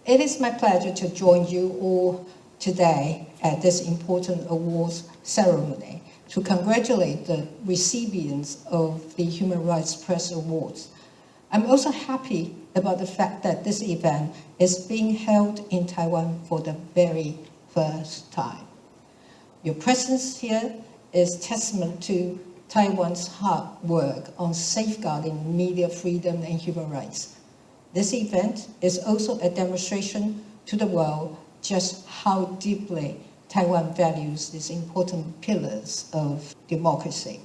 It is my pleasure to join you all today at this important awards ceremony to congratulate the recipients of the Human Rights Press Awards. I'm also happy about the fact that this event is being held in Taiwan for the very first time. Your presence here is testament to Taiwan's hard work on safeguarding media freedom and human rights. This event is also a demonstration to the world just how deeply Taiwan values these important pillars of democracy.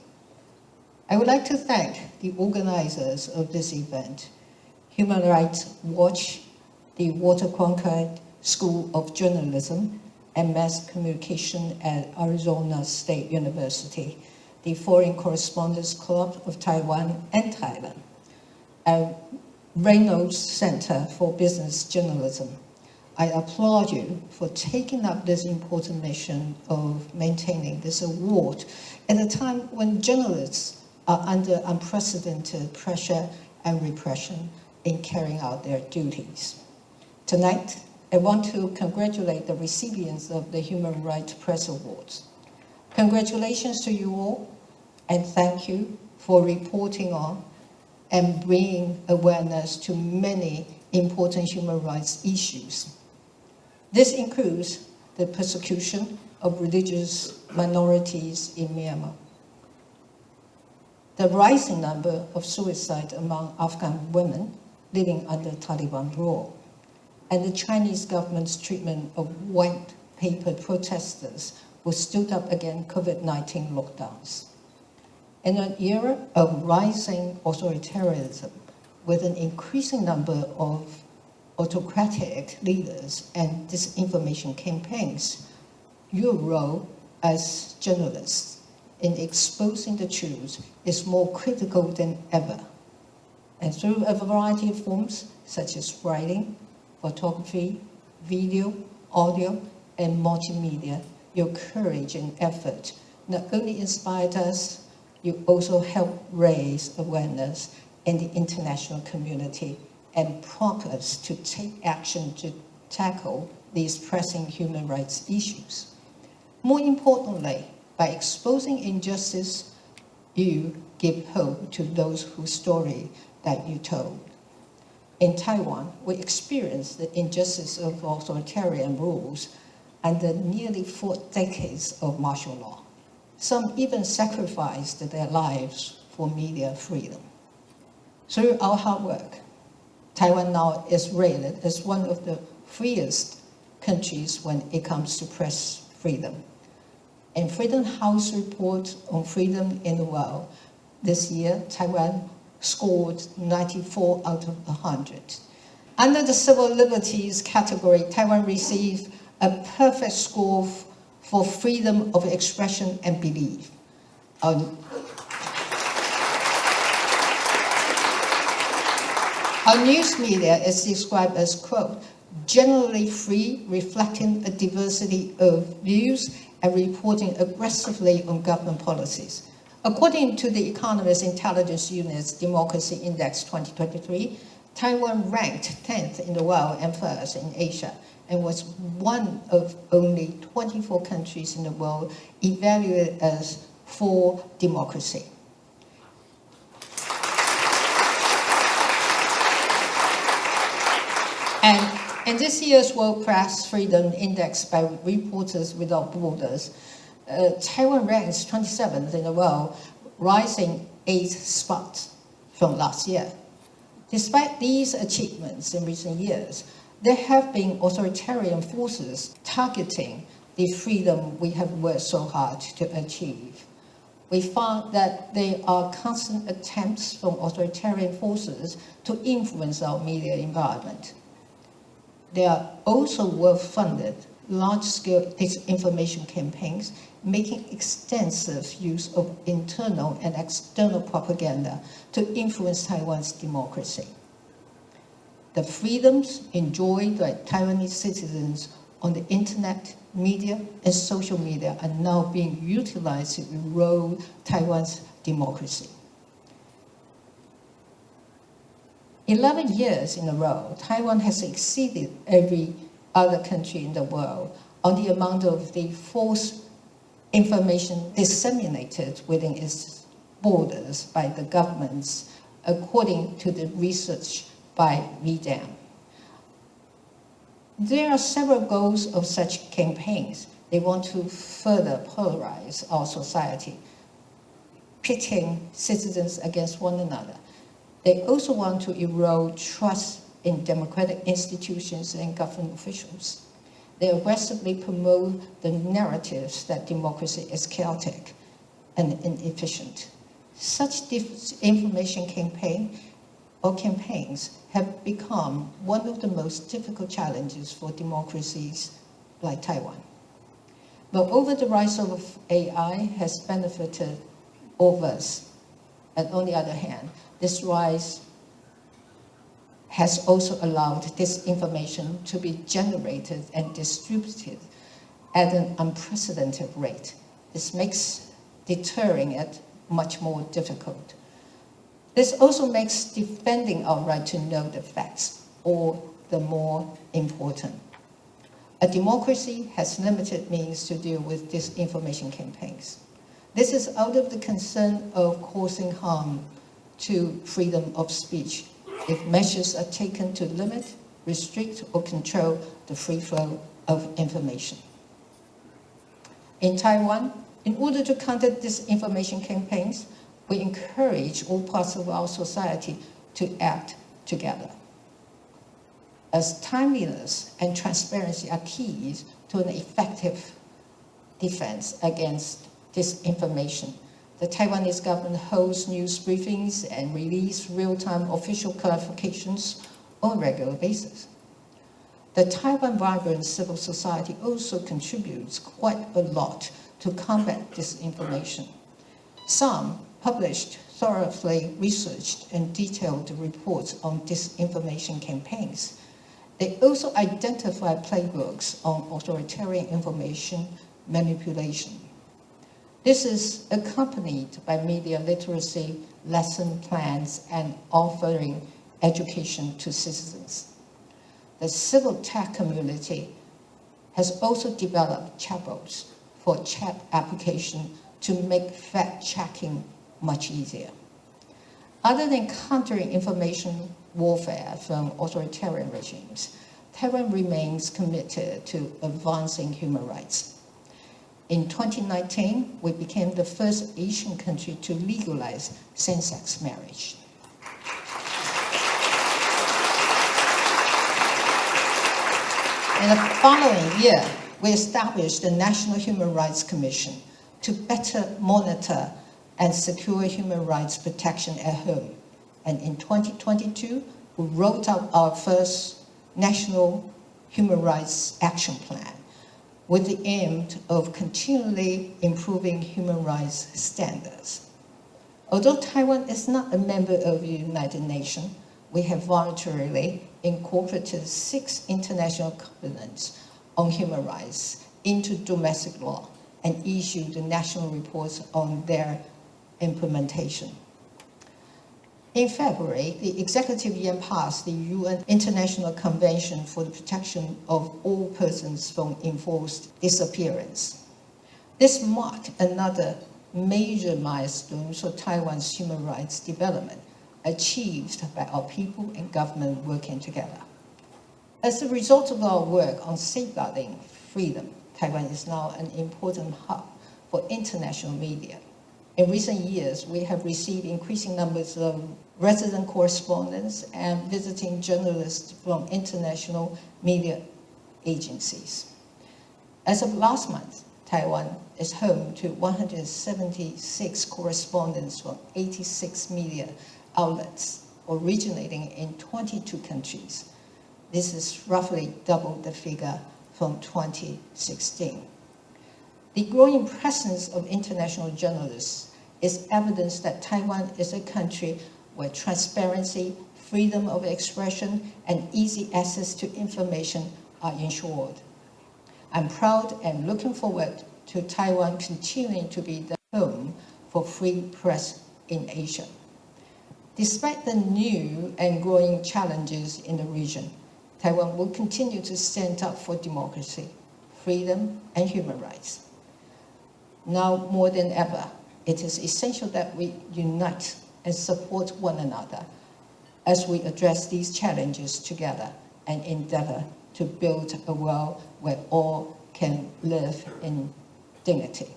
I would like to thank the organizers of this event, Human Rights Watch, the Walter Cronkite School of Journalism and Mass Communication at Arizona State University, the Foreign Correspondents Club of Taiwan and Thailand, and Reynolds Center for Business Journalism. I applaud you for taking up this important mission of maintaining this award at a time when journalists are under unprecedented pressure and repression in carrying out their duties. Tonight, I want to congratulate the recipients of the Human Rights Press Awards. Congratulations to you all, and thank you for reporting on and bringing awareness to many important human rights issues. This includes the persecution of religious minorities in Myanmar, the rising number of suicides among Afghan women living under Taliban rule, and the Chinese government's treatment of white paper protesters who stood up against COVID-19 lockdowns. In an era of rising authoritarianism, with an increasing number of autocratic leaders and disinformation campaigns, your role as journalists in exposing the truth is more critical than ever. And through a variety of forms, such as writing, photography, video, audio, and multimedia, your courage and effort not only inspired us, you also helped raise awareness in the international community and prompt us to take action to tackle these pressing human rights issues. More importantly, by exposing injustice, you give hope to those whose story that you told. In Taiwan, we experienced the injustice of authoritarian rules under nearly 4 decades of martial law. Some even sacrificed their lives for media freedom. Through our hard work, Taiwan now is rated as one of the freest countries when it comes to press freedom. In Freedom House report on freedom in the world, this year, Taiwan scored 94 out of 100. Under the civil liberties category, Taiwan received a perfect score for freedom of expression and belief. Our news media is described as, quote, generally free, reflecting a diversity of views and reporting aggressively on government policies. According to the Economist Intelligence Unit's Democracy Index 2023, Taiwan ranked 10th in the world and first in Asia, and was one of only 24 countries in the world evaluated as for democracy. And in this year's World Press Freedom Index by Reporters Without Borders, Taiwan ranks 27th in the world, rising 8 spots from last year. Despite these achievements in recent years, there have been authoritarian forces targeting the freedom we have worked so hard to achieve. We found that there are constant attempts from authoritarian forces to influence our media environment. There are also well-funded, large-scale disinformation campaigns making extensive use of internal and external propaganda to influence Taiwan's democracy. The freedoms enjoyed by Taiwanese citizens on the internet, media, and social media are now being utilized to erode Taiwan's democracy. 11 years in a row, Taiwan has exceeded every other country in the world on the amount of the false information disseminated within its borders by the governments, according to the research by MEDIAN. There are several goals of such campaigns. They want to further polarize our society, pitting citizens against one another. They also want to erode trust in democratic institutions and government officials. They aggressively promote the narratives that democracy is chaotic and inefficient. Such disinformation campaigns have become one of the most difficult challenges for democracies like Taiwan. Moreover, the rise of AI has benefited all of us. And on the other hand, this rise has also allowed disinformation to be generated and distributed at an unprecedented rate. This makes deterring it much more difficult. This also makes defending our right to know the facts all the more important. A democracy has limited means to deal with disinformation campaigns. This is out of the concern of causing harm to freedom of speech if measures are taken to limit, restrict, or control the free flow of information. In Taiwan, in order to counter disinformation campaigns, we encourage all parts of our society to act together. As timeliness and transparency are keys to an effective defense against disinformation, the Taiwanese government holds news briefings and releases real-time official clarifications on a regular basis. The Taiwan Vibrant Civil Society also contributes quite a lot to combat disinformation. Some published thoroughly researched and detailed reports on disinformation campaigns. They also identify playbooks on authoritarian information manipulation. This is accompanied by media literacy lesson plans and offering education to citizens. The civil tech community has also developed chatbots for chat application to make fact-checking much easier. Other than countering information warfare from authoritarian regimes, Taiwan remains committed to advancing human rights. In 2019, we became the first Asian country to legalize same-sex marriage. In the following year, we established the National Human Rights Commission to better monitor and secure human rights protection at home. And in 2022, we wrote up our first National Human Rights Action Plan with the aim of continually improving human rights standards. Although Taiwan is not a member of the United Nations, we have voluntarily incorporated 6 international covenants on human rights into domestic law and issued the national reports on their implementation. In February, the Executive Yuan passed the UN International Convention for the Protection of All Persons from Enforced Disappearance. This marked another major milestone for Taiwan's human rights development, achieved by our people and government working together. As a result of our work on safeguarding freedom, Taiwan is now an important hub for international media. In recent years, we have received increasing numbers of resident correspondents and visiting journalists from international media agencies. As of last month, Taiwan is home to 176 correspondents from 86 media outlets originating in 22 countries. This is roughly double the figure from 2016. The growing presence of international journalists is evidence that Taiwan is a country where transparency, freedom of expression, and easy access to information are ensured. I'm proud and looking forward to Taiwan continuing to be the home for free press in Asia. Despite the new and growing challenges in the region, Taiwan will continue to stand up for democracy, freedom, and human rights. Now more than ever, it is essential that we unite and support one another as we address these challenges together and endeavor to build a world where all can live in dignity.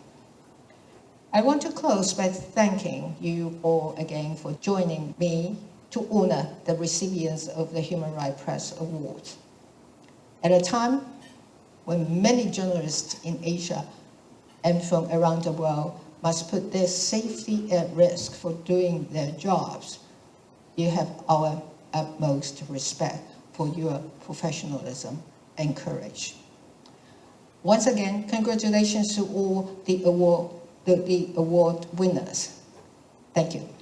I want to close by thanking you all again for joining me to honor the recipients of the Human Rights Press Award. At a time when many journalists in Asia and from around the world must put their safety at risk for doing their jobs, you have our utmost respect for your professionalism and courage. Once again, congratulations to all the award winners. Thank you.